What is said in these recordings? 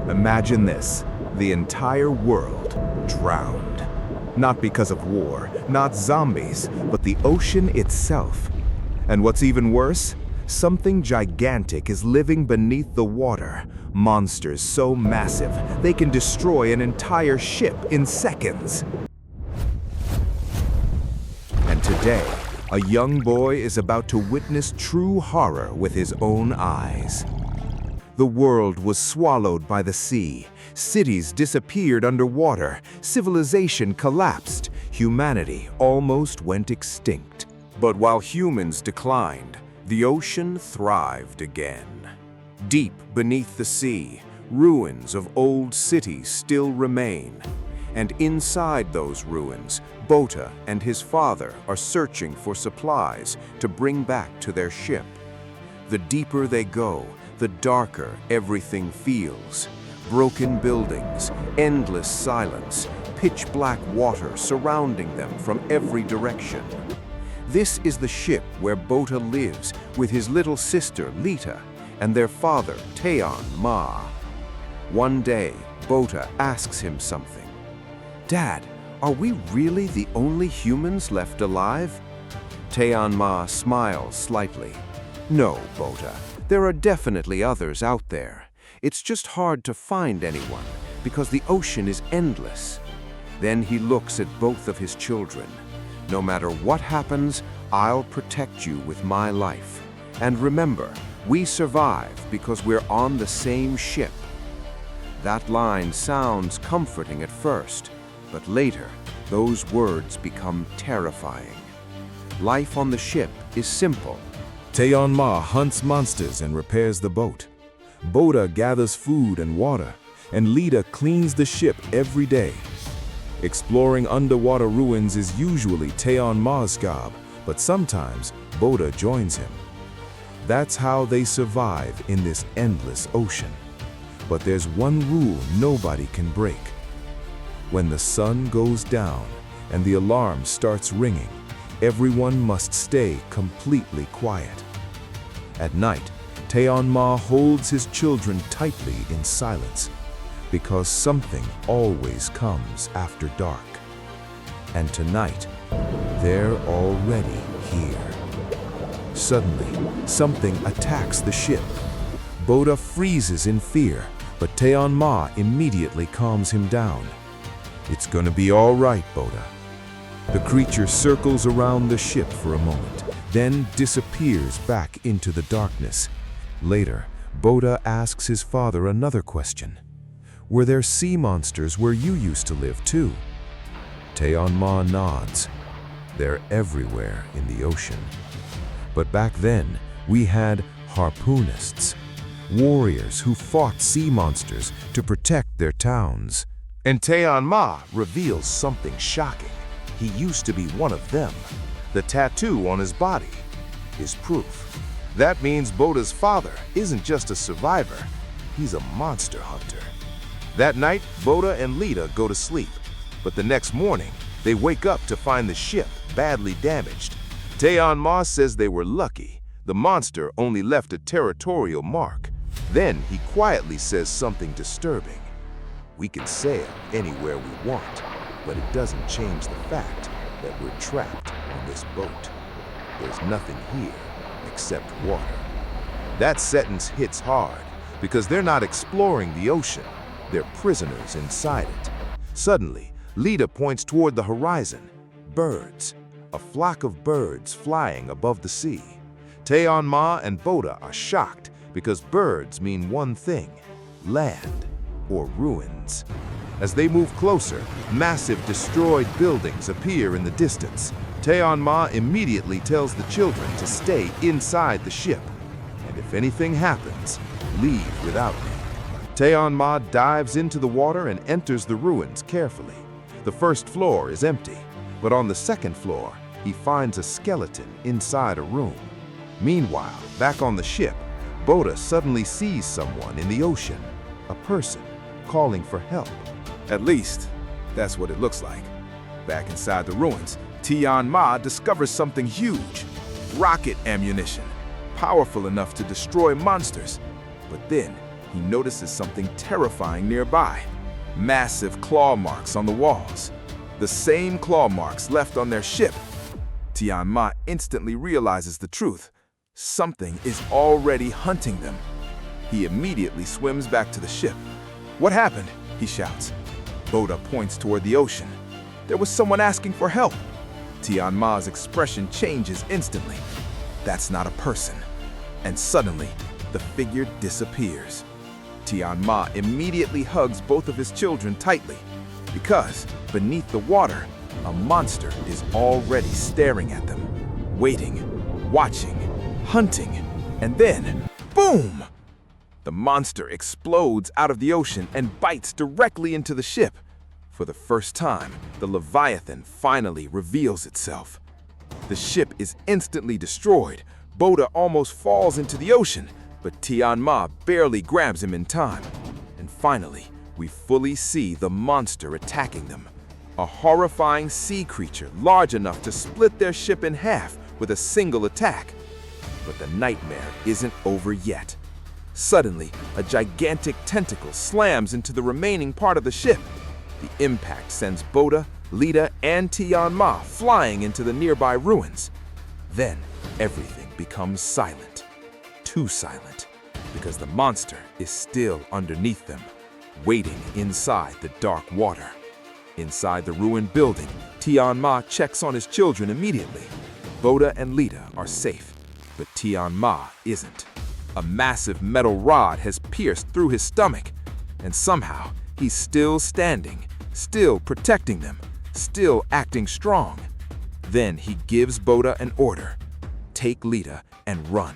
Imagine this, the entire world drowned. Not because of war, not zombies, but the ocean itself. And what's even worse? Something gigantic is living beneath the water. Monsters so massive, they can destroy an entire ship in seconds. And today, a young boy is about to witness true horror with his own eyes. The world was swallowed by the sea. Cities disappeared underwater. Civilization collapsed. Humanity almost went extinct. But while humans declined, the ocean thrived again. Deep beneath the sea, ruins of old cities still remain. And inside those ruins, Bota and his father are searching for supplies to bring back to their ship. The deeper they go, the darker everything feels. Broken buildings, endless silence, pitch-black water surrounding them from every direction. This is the ship where Bota lives with his little sister, Lita, and their father, Ma. One day, Bota asks him something. "Dad, are we really the only humans left alive?" Ma smiles slightly. "No, Bota. There are definitely others out there. It's just hard to find anyone because the ocean is endless." Then he looks at both of his children. "No matter what happens, I'll protect you with my life. And remember, we survive because we're on the same ship." That line sounds comforting at first, but later, those words become terrifying. Life on the ship is simple. Ma hunts monsters and repairs the boat. Bota gathers food and water, and Lita cleans the ship every day. Exploring underwater ruins is usually Ma's job, but sometimes Bota joins him. That's how they survive in this endless ocean. But there's one rule nobody can break. When the sun goes down and the alarm starts ringing, everyone must stay completely quiet. At night, Ma holds his children tightly in silence, because something always comes after dark. And tonight, they're already here. Suddenly, something attacks the ship. Bota freezes in fear, but Ma immediately calms him down. "It's gonna be all right, Bota." The creature circles around the ship for a moment, then disappears back into the darkness. Later, Bota asks his father another question. "Were there sea monsters where you used to live too?" Ma nods. "They're everywhere in the ocean. But back then, we had harpoonists, warriors who fought sea monsters to protect their towns." And Ma reveals something shocking. He used to be one of them. The tattoo on his body is proof. That means Bota's father isn't just a survivor, he's a monster hunter. That night, Bota and Lita go to sleep, but the next morning, they wake up to find the ship badly damaged. Ma says they were lucky. The monster only left a territorial mark. Then he quietly says something disturbing. "We can sail anywhere we want, but it doesn't change the fact that we're trapped on this boat. There's nothing here except water." That sentence hits hard because they're not exploring the ocean, they're prisoners inside it. Suddenly, Lita points toward the horizon. Birds. A flock of birds flying above the sea. Ma and Bota are shocked because birds mean one thing: land or ruins. As they move closer, massive destroyed buildings appear in the distance. Ma immediately tells the children to stay inside the ship, and if anything happens, leave without me. Ma dives into the water and enters the ruins carefully. The first floor is empty, but on the second floor, he finds a skeleton inside a room. Meanwhile, back on the ship, Bota suddenly sees someone in the ocean, a person calling for help. At least, that's what it looks like. Back inside the ruins, Ma discovers something huge: rocket ammunition, powerful enough to destroy monsters. But then, he notices something terrifying nearby. Massive claw marks on the walls. The same claw marks left on their ship. Tianma instantly realizes the truth. Something is already hunting them. He immediately swims back to the ship. "What happened?" he shouts. Bota points toward the ocean. "There was someone asking for help." Tianma's expression changes instantly. That's not a person. And suddenly, the figure disappears. Tianma immediately hugs both of his children tightly, because beneath the water, a monster is already staring at them, waiting, watching, hunting, and then, boom! The monster explodes out of the ocean and bites directly into the ship. For the first time, the Leviathan finally reveals itself. The ship is instantly destroyed. Bota almost falls into the ocean, but Tianma barely grabs him in time. And finally, we fully see the monster attacking them. A horrifying sea creature large enough to split their ship in half with a single attack. But the nightmare isn't over yet. Suddenly, a gigantic tentacle slams into the remaining part of the ship. The impact sends Bota, Lita, and Tianma flying into the nearby ruins. Then, everything becomes silent. Too silent, because the monster is still underneath them, waiting inside the dark water. Inside the ruined building, Tianma checks on his children immediately. Bota and Lita are safe, but Tianma isn't. A massive metal rod has pierced through his stomach, and somehow he's still standing, still protecting them, still acting strong. Then he gives Bota an order: take Lita and run.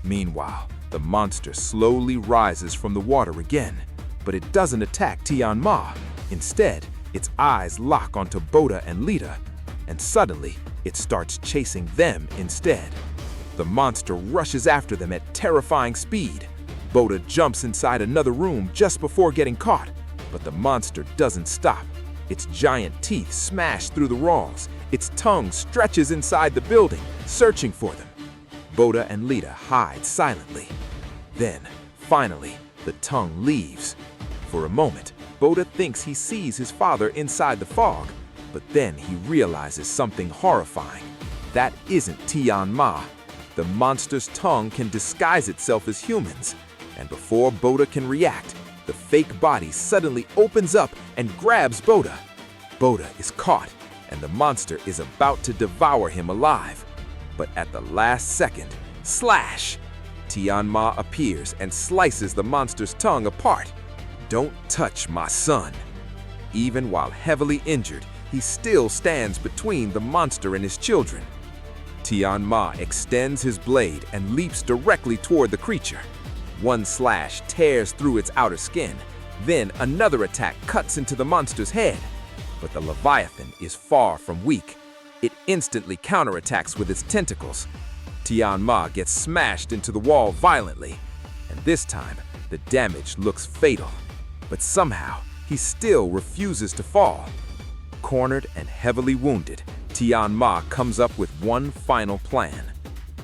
Meanwhile, the monster slowly rises from the water again, but it doesn't attack Tianma. Instead, its eyes lock onto Bota and Lita, and suddenly it starts chasing them instead. The monster rushes after them at terrifying speed. Bota jumps inside another room just before getting caught, but the monster doesn't stop. Its giant teeth smash through the walls. Its tongue stretches inside the building, searching for them. Bota and Lita hide silently. Then, finally, the tongue leaves. For a moment, Bota thinks he sees his father inside the fog, but then he realizes something horrifying. That isn't Tianma. The monster's tongue can disguise itself as humans, and before Bota can react, the fake body suddenly opens up and grabs Bota. Bota is caught, and the monster is about to devour him alive. But at the last second, slash! Tianma appears and slices the monster's tongue apart. "Don't touch my son." Even while heavily injured, he still stands between the monster and his children. Tianma extends his blade and leaps directly toward the creature. One slash tears through its outer skin. Then another attack cuts into the monster's head. But the Leviathan is far from weak. It instantly counterattacks with its tentacles. Tianma gets smashed into the wall violently, and this time the damage looks fatal. But somehow, he still refuses to fall. Cornered and heavily wounded, Tianma comes up with one final plan.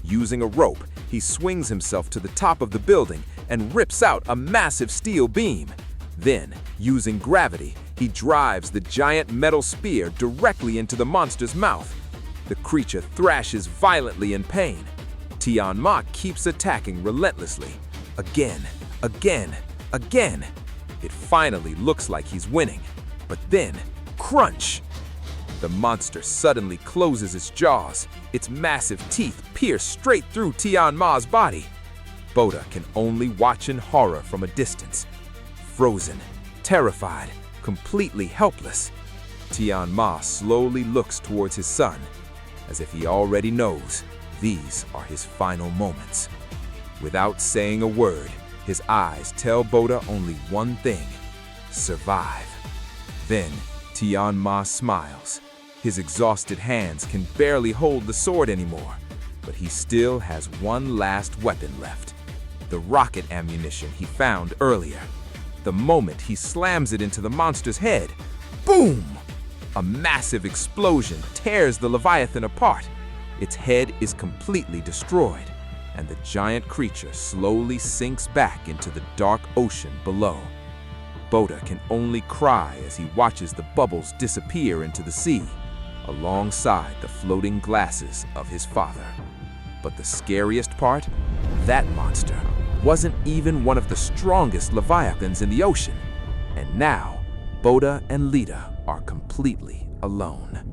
Using a rope, he swings himself to the top of the building and rips out a massive steel beam. Then, using gravity, he drives the giant metal spear directly into the monster's mouth. The creature thrashes violently in pain. Tianma keeps attacking relentlessly. Again, again, again. It finally looks like he's winning. But then, crunch! The monster suddenly closes its jaws. Its massive teeth pierce straight through Tianma's body. Bota can only watch in horror from a distance. Frozen, terrified, completely helpless, Tianma slowly looks towards his son, as if he already knows these are his final moments. Without saying a word, his eyes tell Bota only one thing: survive. Then, Tianma smiles. His exhausted hands can barely hold the sword anymore, but he still has one last weapon left: the rocket ammunition he found earlier. The moment he slams it into the monster's head, boom! A massive explosion tears the Leviathan apart. Its head is completely destroyed. and the giant creature slowly sinks back into the dark ocean below. Bota can only cry as he watches the bubbles disappear into the sea, alongside the floating glasses of his father. But the scariest part? That monster wasn't even one of the strongest Leviathans in the ocean. And now, Bota and Lita are completely alone.